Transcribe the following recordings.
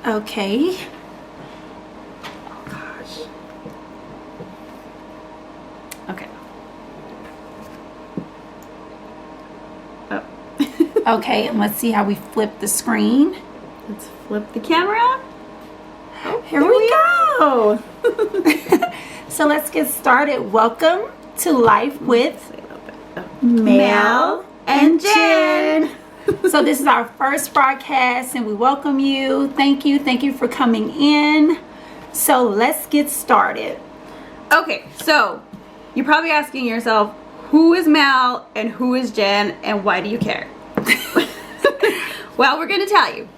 Okay. Oh gosh. Okay. Oh. Okay, and let's see how we flip the screen. Let's flip the camera. Oh, here we go. So let's get started. Welcome to Life with Mel and Jen. So this is our first broadcast and we welcome you. Thank you for coming in. So let's get started. Okay, so you're probably asking yourself, who is Mel and who is Jen and why do you care? Well, we're going to tell you.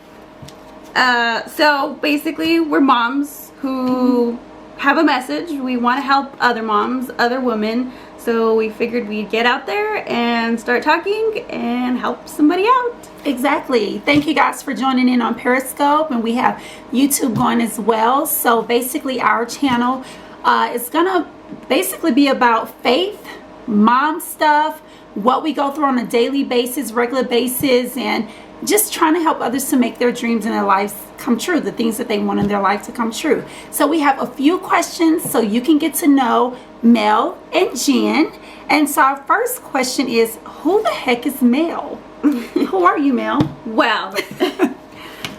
So basically we're moms who have a message. We want to help other moms, other women. So we figured we'd get out there and start talking and help somebody out. Exactly. Thank you guys for joining in on Periscope, and we have YouTube going as well. So basically our channel is gonna basically be about faith, mom stuff, what we go through on a daily basis, regular basis, and just trying to help others to make their dreams in their lives come true, the things that they want in their life to come true. So we have a few questions so you can get to know Mel and Jen. And so our first question is, who the heck is Mel? Who are you, Mel? Well,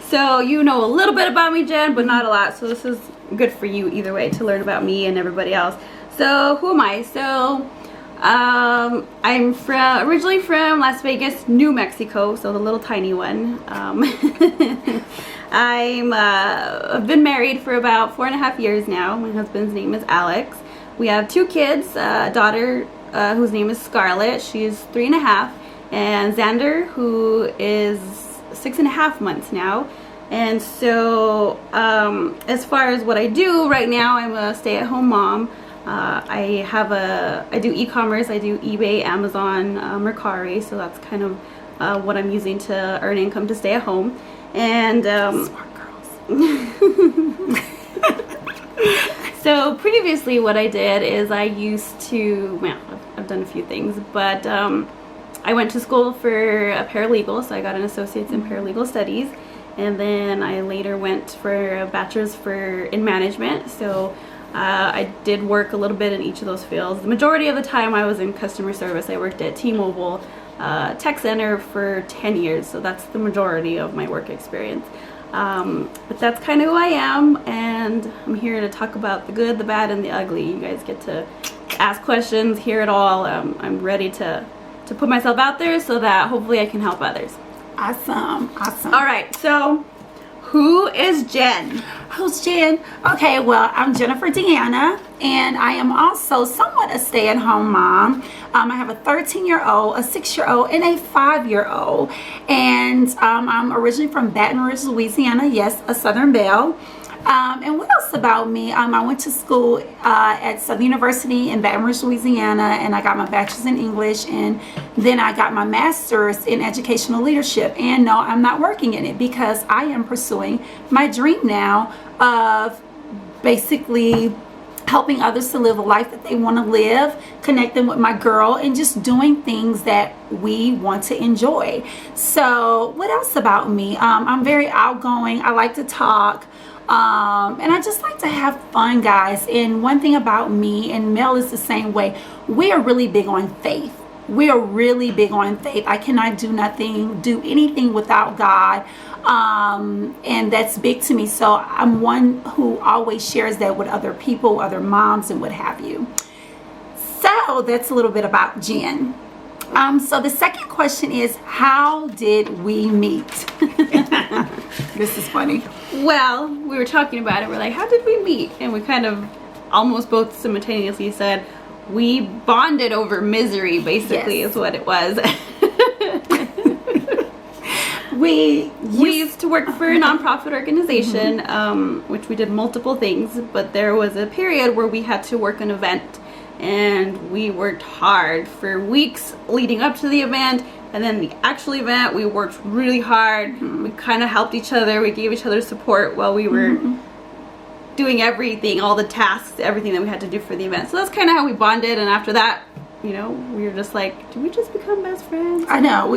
so you know a little bit about me, Jen, but not a lot. So this is good for you either way to learn about me and everybody else. So who am I? So I'm originally from Las Vegas, New Mexico, so the little tiny one. I've been married for about 4.5 years now. My husband's name is Alex. We have 2 kids, a daughter whose name is Scarlett. She's 3.5, and Xander, who is 6.5 months now. And so as far as what I do right now, I'm a stay-at-home mom. I do e-commerce. I do eBay, Amazon, Mercari. So that's kind of what I'm using to earn income to stay at home. And Smart girls. So previously what I did is I used to, well, I've done a few things, but I went to school for a paralegal, so I got an associate's in paralegal studies, and then I later went for a bachelor's in management. So I did work a little bit in each of those fields. The majority of the time I was in customer service. I worked at T-Mobile Tech Center for 10 years, so that's the majority of my work experience. But that's kind of who I am, and I'm here to talk about the good, the bad, and the ugly. You guys get to ask questions, hear it all. I'm ready to put myself out there so that hopefully I can help others. Awesome. All right, so who is Jen? Who's Jen? Okay, well, I'm Jennifer Deanna, and I am also somewhat a stay-at-home mom. I have a 13-year-old, a 6-year-old, and a 5-year-old. And I'm originally from Baton Rouge, Louisiana. Yes, a Southern Belle. And what else about me? I went to school at Southern University in Baton Rouge, Louisiana, and I got my bachelor's in English, and then I got my master's in educational leadership. And no, I'm not working in it because I am pursuing my dream now of basically helping others to live a life that they want to live, connecting with my girl, and just doing things that we want to enjoy. So what else about me? I'm very outgoing. I like to talk. And I just like to have fun, guys. And one thing about me, and Mel is the same way, we are really big on faith. We are really big on faith. I cannot do anything without God. And that's big to me. So I'm one who always shares that with other people, other moms, and what have you. So that's a little bit about Jen. So the second question is, how did we meet? This is funny. Well, we were talking about it. We're like, how did we meet? And we kind of almost both simultaneously said, we bonded over misery, basically. Yes. Is what it was. We used to work for a nonprofit organization, which we did multiple things, but there was a period where we had to work an event, and we worked hard for weeks leading up to the event, and then the actual event we worked really hard. We kind of helped each other, we gave each other support while we were doing everything, all the tasks, everything that we had to do for the event. So that's kind of how we bonded, and after that, you know, we were just like, did we just become best friends? I know.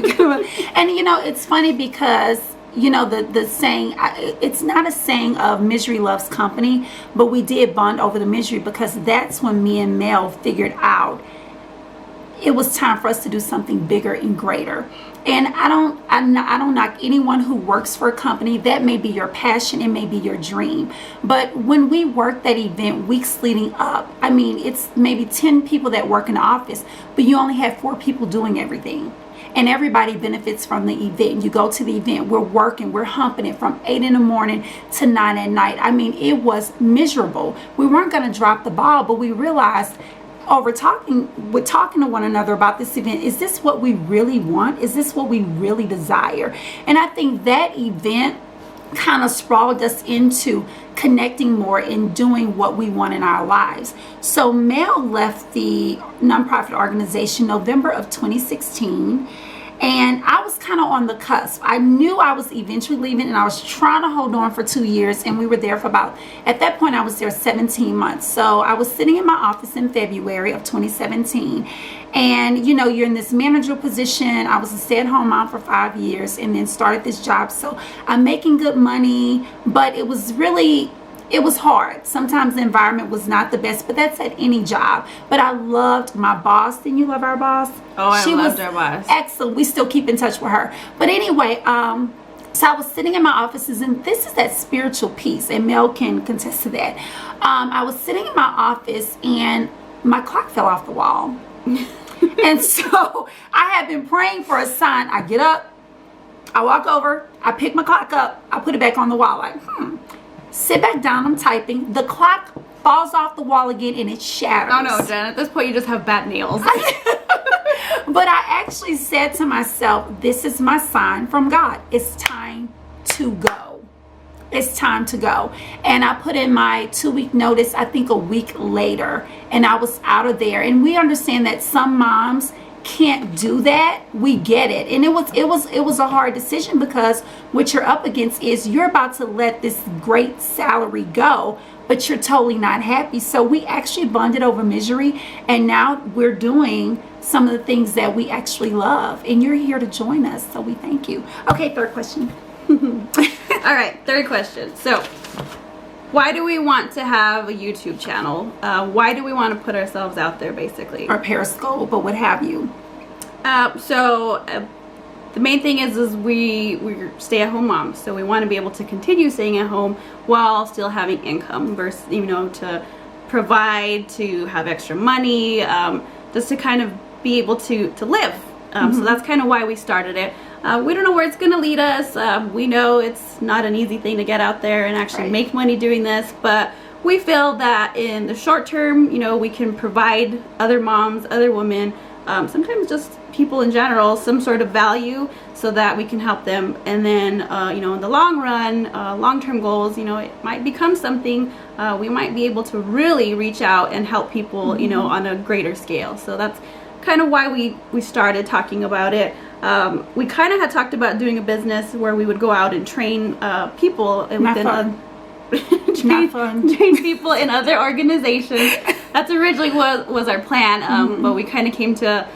And you know, it's funny because the saying, it's not a saying of misery loves company, but we did bond over the misery, because that's when me and Mel figured out it was time for us to do something bigger and greater. And I don't knock anyone who works for a company. That may be your passion, it may be your dream. But when we worked that event weeks leading up, I mean, it's maybe 10 people that work in the office, but you only have 4 people doing everything. And everybody benefits from the event. You go to the event, we're working, we're humping it from 8 in the morning to 9 at night. I mean, it was miserable. We weren't going to drop the ball, but we realized over talking to one another about this event, is this what we really want? Is this what we really desire? And I think that event kind of sprawled us into connecting more and doing what we want in our lives. So Mel left the nonprofit organization November of 2016, and I was kind of on the cusp. I knew I was eventually leaving, and I was trying to hold on for 2 years, and we were there for at that point I was there 17 months. So I was sitting in my office in February of 2017, and you're in this managerial position. I was a stay-at-home mom for 5 years and then started this job. So I'm making good money, but it was hard. Sometimes the environment was not the best, but that's at any job. But I loved my boss. Didn't you love our boss? Oh, I loved our boss. Excellent. We still keep in touch with her. But anyway, so I was sitting in my offices, and this is that spiritual piece, and Mel can contest to that. I was sitting in my office, and my clock fell off the wall. And so I had been praying for a sign. I get up, I walk over, I pick my clock up, I put it back on the wall, like, sit back down, I'm typing. The clock falls off the wall again, and it shatters. Oh no, Jen, at this point you just have bad nails. But I actually said to myself, this is my sign from God. It's time to go. It's time to go. And I put in my 2-week notice, I think a week later, and I was out of there. And we understand that some moms can't do that. We get it. And it was a hard decision, because what you're up against is you're about to let this great salary go, but you're totally not happy. So we actually bonded over misery, and now we're doing some of the things that we actually love, and you're here to join us, so we thank you. Okay, third question. All right, third question. So why do we want to have a YouTube channel? Why do we want to put ourselves out there, basically? Or Periscope, or what have you. The main thing is we're stay-at-home moms, so we want to be able to continue staying at home while still having income, versus to provide, to have extra money, just to kind of be able to live. So that's kind of why we started it. We don't know where it's going to lead us. We know it's not an easy thing to get out there and actually make money doing this, but we feel that in the short term, we can provide other moms, other women, sometimes just people in general, some sort of value, so that we can help them. And then, in the long run, long-term goals, it might become something. We might be able to really reach out and help people, on a greater scale. So that's kind of why we started talking about it. We kind of had talked about doing a business where we would go out and train people train people in other organizations. That's originally was our plan, but we kind of came to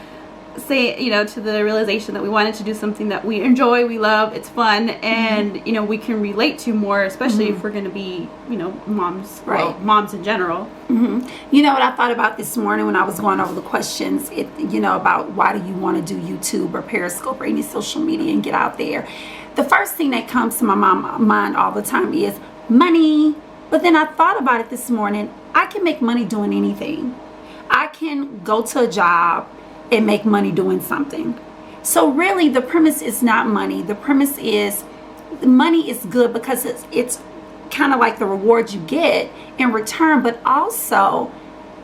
to the realization that we wanted to do something that we enjoy, we love, it's fun, and we can relate to more, especially if we're going to be moms, moms in general. You know what I thought about this morning when I was going over the questions, about why do you want to do YouTube or Periscope or any social media and get out there. The first thing that comes to my mind all the time is money. But then I thought about it this morning. I can make money doing anything. I can go to a job and make money doing something. So really the premise is not money. The premise is money is good because it's kind of like the rewards you get in return, but also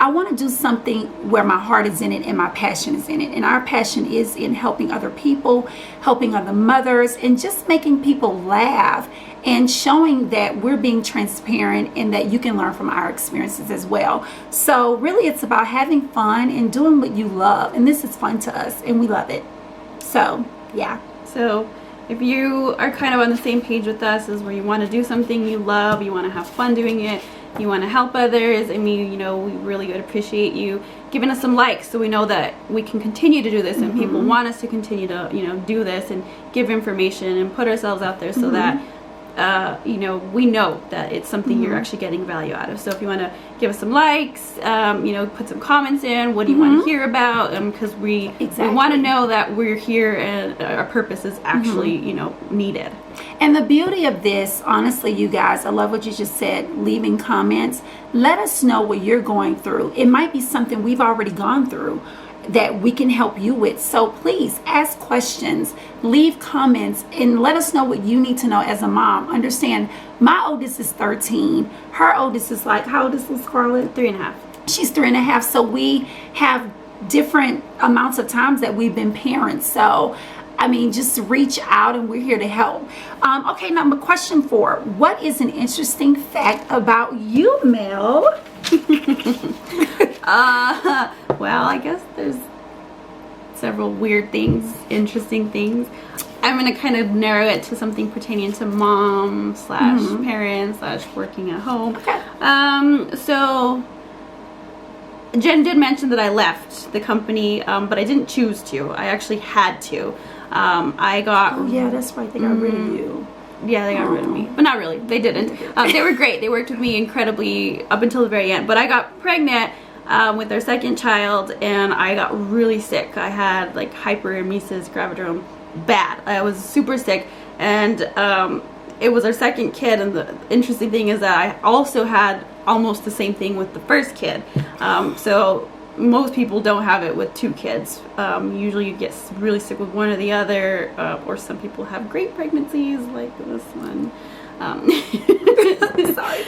I want to do something where my heart is in it and my passion is in it. And our passion is in helping other people, helping other mothers, and just making people laugh and showing that we're being transparent and that you can learn from our experiences as well. So really it's about having fun and doing what you love. And this is fun to us and we love it. So, yeah. So if you are kind of on the same page with us, as where you want to do something you love, you want to have fun doing it, you want to help others, I mean, you know, we really would appreciate you giving us some likes so we know that we can continue to do this, and people want us to continue to, you know, do this and give information and put ourselves out there so that you know, we know that it's something you're actually getting value out of. So if you want to give us some likes, you know, put some comments in, what do you want to hear about, because we want to know that we're here and our purpose is actually, you know, needed. And the beauty of this, honestly, you guys, I love what you just said, leaving comments. Let us know what you're going through. It might be something we've already gone through that we can help you with. So please ask questions, leave comments, and let us know what you need to know as a mom. Understand, my oldest is 13. Her oldest is like, how old is this, Scarlett? 3.5. She's 3.5. So we have different amounts of times that we've been parents. So I mean, just reach out and we're here to help. Okay, number question 4. What is an interesting fact about you, Mel? Well, I guess there's several weird things, interesting things. I'm going to kind of narrow it to something pertaining to mom / parent / working at home. Okay. So Jen did mention that I left the company, but I didn't choose to. I actually had to. I got... Oh, yeah, that's right. They got rid of you. Yeah, they got rid of me. But not really. They didn't. They were great. They worked with me incredibly up until the very end. But I got pregnant with their second child, and I got really sick. I had like hyperemesis gravidum bad. I was super sick, and it was our second kid. And the interesting thing is that I also had almost the same thing with the first kid. So most people don't have it with 2 kids. Usually you get really sick with one or the other, or some people have great pregnancies like this one. Sorry,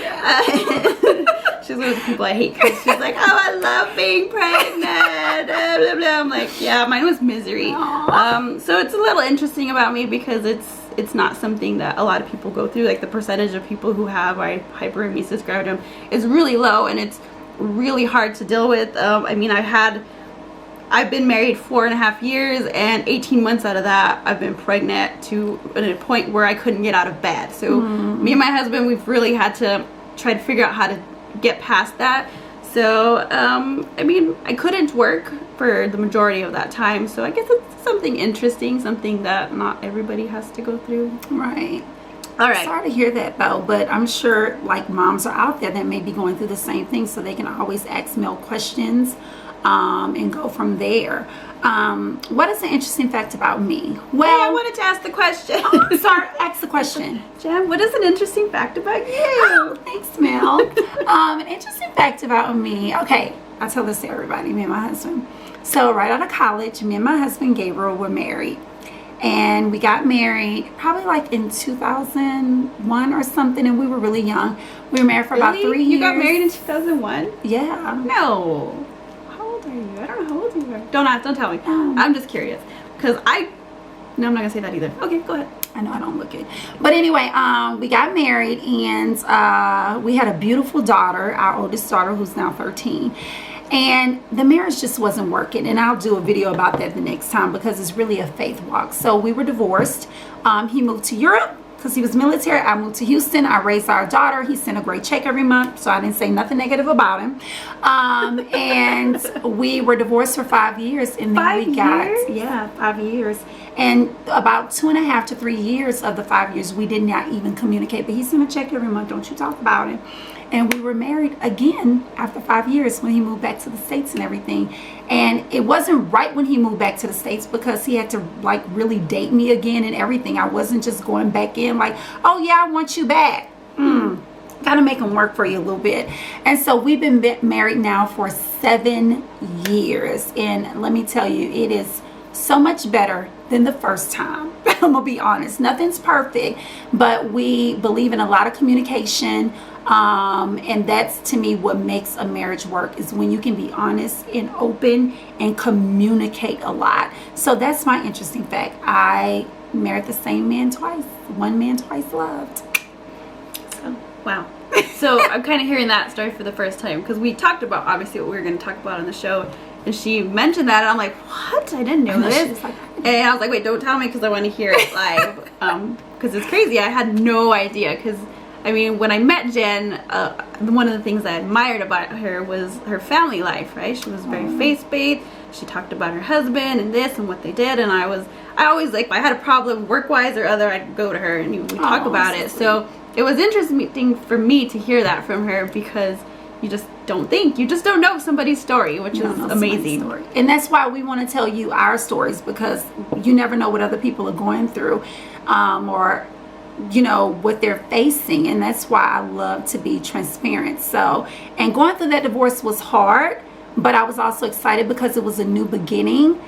She's one of the people I hate because she's like, oh, I love being pregnant. Blah, blah, blah. I'm like, yeah, mine was misery. So it's a little interesting about me because it's not something that a lot of people go through. Like the percentage of people who have hyperemesis gravidum is really low, and it's really hard to deal with. I mean, I've been married 4.5 years, and 18 months out of that I've been pregnant to a point where I couldn't get out of bed. So me and my husband, we've really had to try to figure out how to get past that. So I mean, I couldn't work for the majority of that time, so I guess it's something interesting, something that not everybody has to go through. Right. All right. Sorry to hear that, though, but I'm sure like moms are out there that may be going through the same thing, so they can always ask Mel questions and go from there. What is an interesting fact about me? Well, hey, I wanted to ask the question. Oh, sorry, ask the question. Jen, what is an interesting fact about you? Oh, thanks, Mel. An interesting fact about me. Okay, I tell this to everybody, me and my husband. So right out of college, me and my husband Gabriel were married. And we got married probably like in 2001 or something, and we were really young. We were married for about 3 years. You got married in 2001? Yeah. No. How old are you? I don't know how old you are. Don't tell me. I'm just curious. Because no, I'm not going to say that either. Okay, go ahead. I know I don't look it. But anyway, we got married, and we had a beautiful daughter, our oldest daughter, who's now 13. And the marriage just wasn't working, and I'll do a video about that the next time because it's really a faith walk. So we were divorced. He moved to Europe because he was military. I moved to Houston. I raised our daughter. He sent a great check every month, so I didn't say nothing negative about him. And we were divorced for 5 years, and then 5 years. And about 2.5 to 3 years of the 5 years, we did not even communicate. But he sent a check every month. Don't you talk about it. And we were married again after 5 years when he moved back to the States and everything. And it wasn't right when he moved back to the States because he had to like really date me again and everything. I wasn't just going back in like, oh yeah, I want you back. Gotta make him work for you a little bit. And so we've been married now for 7 years. And let me tell you, it is so much better than the first time. I'm gonna be honest, nothing's perfect, but we believe in a lot of communication. And that's to me what makes a marriage work, is when you can be honest and open and communicate a lot. So that's my interesting fact. I married the same man twice. One man twice loved. So wow. So I'm kind of hearing that story for the first time because we talked about obviously what we were going to talk about on the show, and she mentioned that, and I'm like, what? I didn't know this. And I was like, wait, don't tell me because I want to hear it live. because it's crazy. I had no idea, because I mean, when I met Jen, one of the things I admired about her was her family life, right? She was very faith-based. She talked about her husband and this and what they did, and I always, like, if I had a problem work-wise or other, I'd go to her and we talk about it. So it was interesting for me to hear that from her, because you just don't know somebody's story, which is amazing. And that's why we want to tell you our stories, because you never know what other people are going through, or what they're facing. And that's why I love to be transparent. So, and going through that divorce was hard, but I was also excited because it was a new beginning.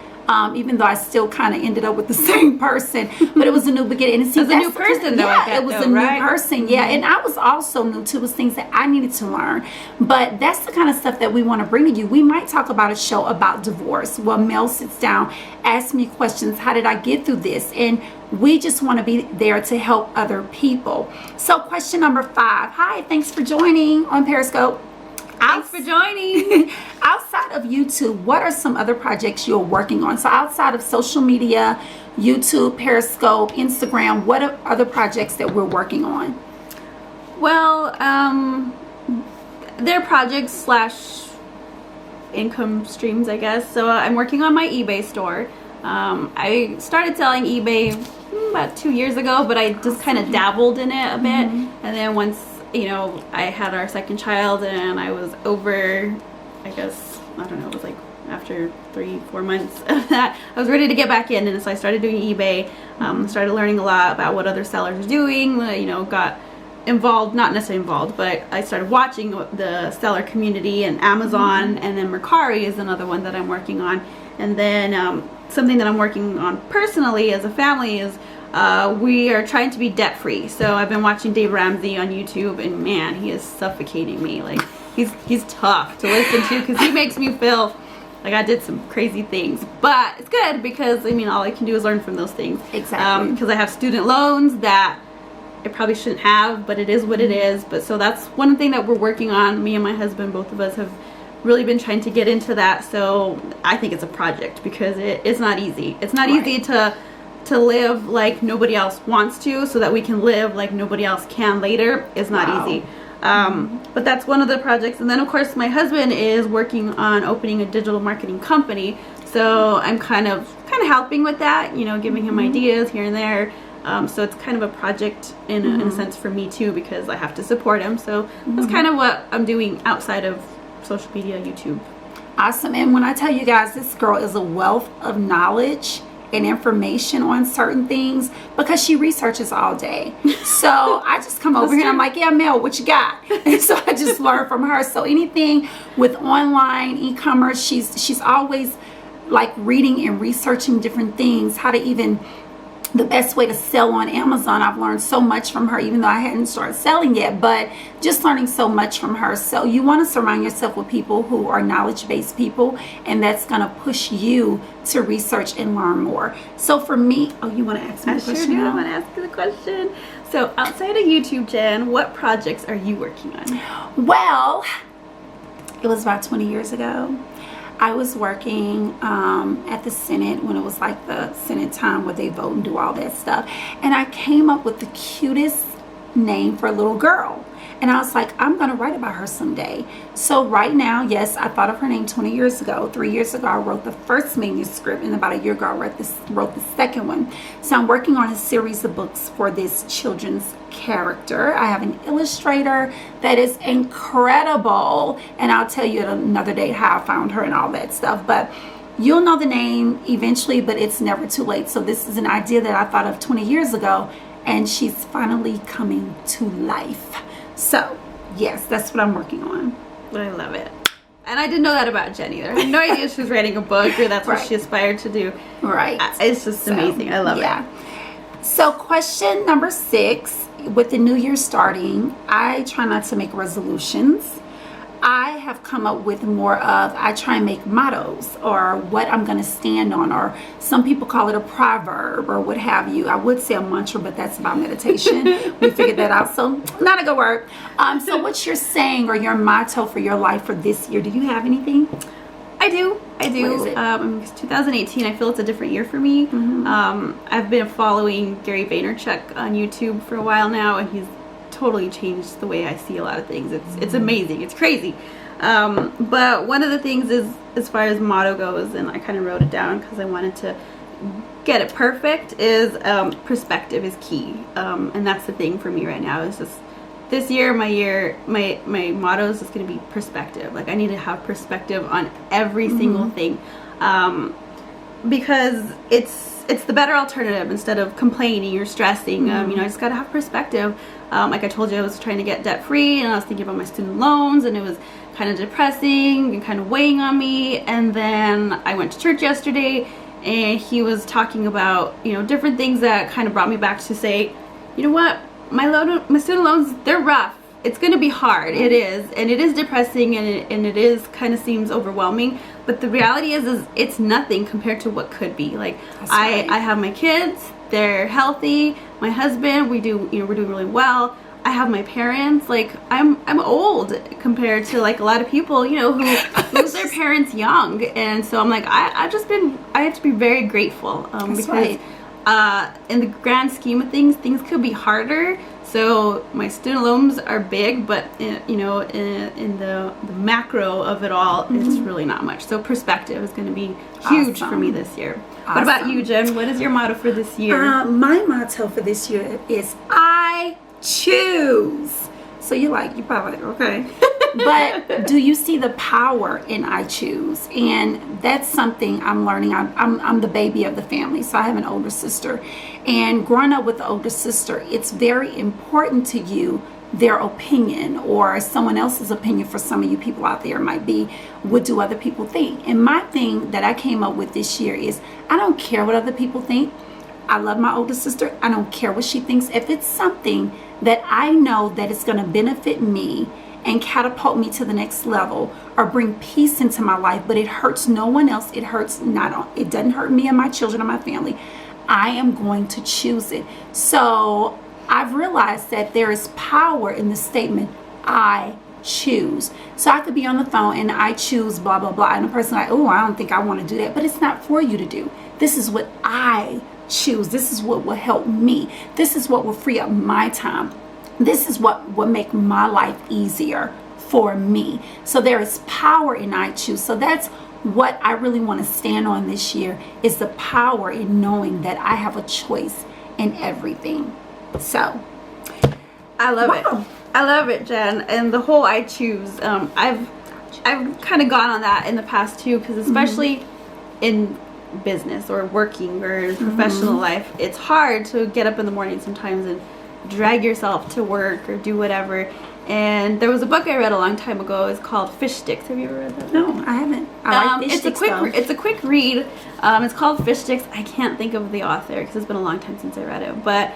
Even though I still kind of ended up with the same person, but it was a new beginning. And see, it was a new person, though. Yeah, it was a new person. Yeah, and I was also new too. It was things that I needed to learn. But that's the kind of stuff that we want to bring to you. We might talk about a show about divorce, where Mel sits down, asks me questions. How did I get through this? And we just want to be there to help other people. So, question number 5. Hi, thanks for joining on Periscope. Thanks for joining. Outside of YouTube, what are some other projects you're working on? So outside of social media, YouTube, Periscope, Instagram, what are other projects that we're working on? Well, they're projects / income streams, I guess. So I'm working on my eBay store. I started selling eBay about 2 years ago, but I just kind of dabbled in it a bit. And then once I had our second child, and I was over, I guess, I don't know, it was like after 3-4 months of that, I was ready to get back in, and so I started doing eBay, started learning a lot about what other sellers are doing, got involved, not necessarily involved, but I started watching the seller community, and Amazon, and then Mercari is another one that I'm working on. And then something that I'm working on personally as a family is we are trying to be debt-free. So I've been watching Dave Ramsey on YouTube, and man, he is suffocating me. Like, he's tough to listen to, because he makes me feel like I did some crazy things. But it's good, because I mean, all I can do is learn from those things. Exactly. Because I have student loans that I probably shouldn't have, but it is what it is. But so that's one thing that we're working on. Me and my husband, both of us, have really been trying to get into that. So I think it's a project, because it's not easy. It's not easy to live like nobody else wants to, so that we can live like nobody else can later. Is not easy. But that's one of the projects. And then of course my husband is working on opening a digital marketing company, so I'm kind of helping with that, giving him ideas here and there. So it's kind of a project in a sense for me too, because I have to support him. So that's kind of what I'm doing outside of social media, YouTube. Awesome. And when I tell you guys, this girl is a wealth of knowledge and information on certain things, because she researches all day. So I just come over here and I'm like, yeah, Mel, what you got? And so I just learn from her. So anything with online e-commerce, she's always like reading and researching different things, how to even the best way to sell on Amazon. I've learned so much from her, even though I hadn't started selling yet, but just learning so much from her. So you want to surround yourself with people who are knowledge-based people, and that's going to push you to research and learn more. So for me, you want to ask me a question? I sure do. I want to ask you the question. So outside of YouTube, Jen, what projects are you working on? Well, it was about 20 years ago. I was working at the Senate, when it was like the Senate time where they vote and do all that stuff. And I came up with the cutest name for a little girl. And I was like, I'm going to write about her someday. So right now, yes, I thought of her name 20 years ago. 3 years ago, I wrote the first manuscript, and about a year ago, I wrote the second one. So I'm working on a series of books for this children's character. I have an illustrator that is incredible, and I'll tell you at another day how I found her and all that stuff. But you'll know the name eventually, but it's never too late. So this is an idea that I thought of 20 years ago, and she's finally coming to life. So, yes, that's what I'm working on. I love it. And I didn't know that about Jen either. I had no idea she was writing a book, or that's what she aspired to do. Right. It's just amazing. I love it. So, question number 6. With the new year starting, I try not to make resolutions. I have come up with more of, I try and make mottos, or what I'm going to stand on, or some people call it a proverb or what have you. I would say a mantra, but that's about meditation. We figured that out, so not a good word. So what's your saying or your motto for your life for this year? Do you have anything? I do. What is it? It's 2018. I feel it's a different year for me. I've been following Gary Vaynerchuck on YouTube for a while now, and he's totally changed the way I see a lot of things. It's amazing. It's crazy. But one of the things is, as far as motto goes, and I kind of wrote it down because I wanted to get it perfect, is perspective is key. And that's the thing for me right now. Is just this year, my motto is just going to be perspective. Like, I need to have perspective on every single thing, because it's the better alternative instead of complaining or stressing. I just got to have perspective. Like I told you, I was trying to get debt free, and I was thinking about my student loans, and it was kind of depressing and kind of weighing on me. And then I went to church yesterday, and he was talking about, different things that kind of brought me back to say, you know what, my student loans, they're rough. It's going to be hard. It is, and it is depressing, and it is kind of seems overwhelming. But the reality is it's nothing compared to what could be. Like, I have my kids, they're healthy. My husband, we're doing really well. I have my parents. Like, I'm old compared to like a lot of people, who lose their parents young. And so I'm like, I have to be very grateful, because in the grand scheme of things could be harder. So my student loans are big, but in the macro of it all, it's really not much. So perspective is going to be huge for me this year. What about you, Jen? What is your motto for this year? My motto for this year is I choose. So you probably like, okay. But do you see the power in I choose? And that's something I'm learning. I'm the baby of the family, so I have an older sister. And growing up with the older sister, it's very important to you their opinion, or someone else's opinion. For some of you people out there might be, what do other people think? And my thing that I came up with this year is, I don't care what other people think. I love my older sister. I don't care what she thinks. If it's something that I know that it's going to benefit me and catapult me to the next level, or bring peace into my life, but it hurts no one else, it doesn't hurt me and my children and my family, I am going to choose it. So I've realized that there is power in the statement, I choose. So I could be on the phone and I choose blah, blah, blah. And a person like, oh, I don't think I want to do that. But it's not for you to do. This is what I choose. This is what will help me. This is what will free up my time. This is what will make my life easier for me. So there is power in I choose. So that's what I really want to stand on this year, is the power in knowing that I have a choice in everything. So I love it, Jen. And the whole I choose, I've kind of gone on that in the past too, because especially in business or working or professional life, it's hard to get up in the morning sometimes and drag yourself to work or do whatever. And there was a book I read a long time ago. It's called Fish Sticks. Have you ever read that? No, I haven't. I like Fish Sticks, it's a quick read. It's called Fish Sticks. I can't think of the author because it's been a long time since I read it. But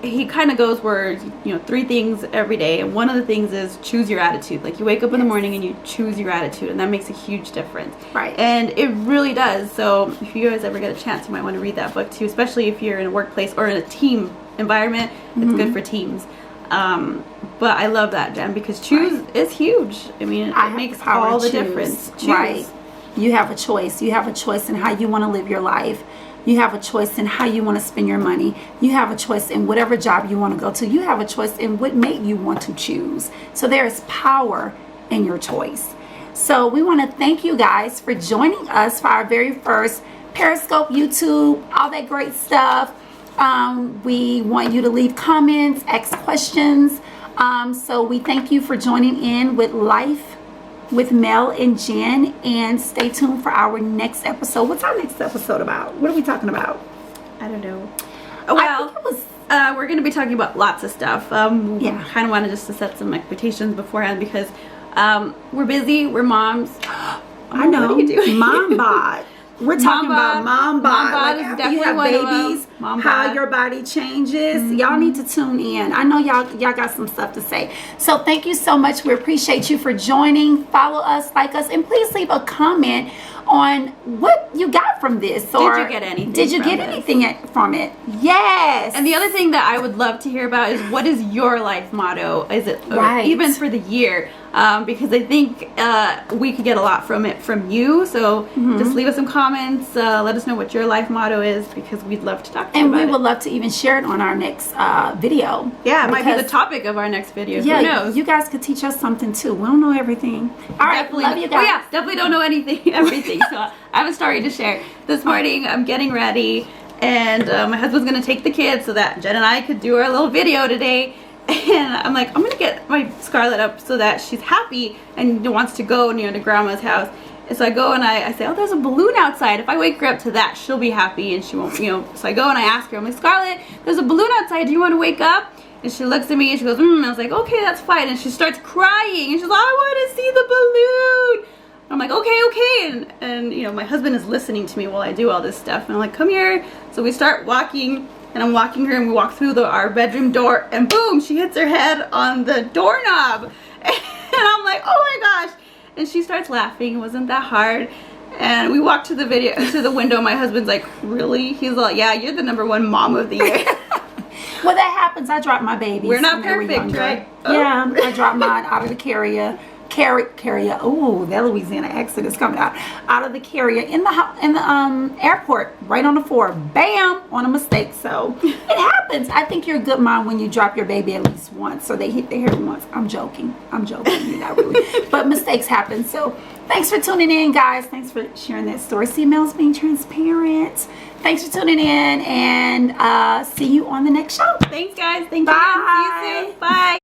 he kind of goes where, 3 things every day. And one of the things is choose your attitude. Like, you wake up in the morning and you choose your attitude, and that makes a huge difference. Right. And it really does. So if you guys ever get a chance, you might want to read that book too, especially if you're in a workplace or in a team environment. It's good for teams. But I love that, Jen, because choose is huge. I mean, it makes all the difference. Choose. Right. You have a choice. You have a choice in how you want to live your life. You have a choice in how you want to spend your money. You have a choice in whatever job you want to go to. You have a choice in what mate you want to choose. So there is power in your choice. So we want to thank you guys for joining us for our very first Periscope, YouTube, all that great stuff. We want you to leave comments, ask questions. So we thank you for joining in with Life with Mel and Jen, and stay tuned for our next episode. What's our next episode about? What are we talking about? I don't know. Oh, well, we're going to be talking about lots of stuff. Yeah. Kind of wanted just to set some expectations beforehand because we're busy. We're moms. I know. What are you doing? Mom bod. We're talking about mom bod. Mom bod is definitely one of them. Mom how bod. your body changes. Y'all need to tune in. I know y'all got some stuff to say. So thank you so much. We appreciate you for joining. Follow us, like us, and please leave a comment on what you got from this. Or Did you get anything? Did you from get this? anything from it? Yes. And the other thing that I would love to hear about is, what is your life motto? Is it Right. even for the year? Because I think we could get a lot from it from you. So just leave us some comments. Let us know what your life motto is, because we'd love to talk to you And about we would it. love to even share it on our next video. Yeah, it might be the Because- topic of our next video. Who Yeah, knows? you guys could teach us something too. We don't know everything. All right, Definitely, love you guys. Oh yeah, definitely don't know anything, everything. So I have a story to share. This morning, I'm getting ready, and my husband's gonna take the kids so that Jen and I could do our little video today. And I'm like, I'm gonna get my Scarlett up so that she's happy and wants to go, to grandma's house. And so I go and I say, oh, there's a balloon outside. If I wake her up to that, she'll be happy and she won't, So I go and I ask her, I'm like, Scarlett, there's a balloon outside. Do you want to wake up? And she looks at me and she goes, I was like, okay, that's fine. And she starts crying and she's like, I want to see the balloon. I'm like, okay. And my husband is listening to me while I do all this stuff. And I'm like, come here. So we start walking, and I'm walking her, and we walk through our bedroom door, and boom, she hits her head on the doorknob. And I'm like, oh my gosh. And she starts laughing. It wasn't that hard. And we walk to the window. My husband's like, really? He's like, yeah, you're the #1 mom of the year. Well, that happens. I dropped my babies. We're not when they were perfect, younger. right? Yeah, I dropped mine out of the carrier. Oh, that Louisiana accent is coming out of the carrier in the airport, right on the floor, bam, on a mistake. So it happens. I think you're a good mom when you drop your baby at least once, so they hit their head once. I'm joking. You're not really, but mistakes happen. So thanks for tuning in, guys. Thanks for sharing that story. See, Mel's being transparent. Thanks for tuning in, and see you on the next show. Thanks, guys. Thank you. Bye. See you soon. Bye.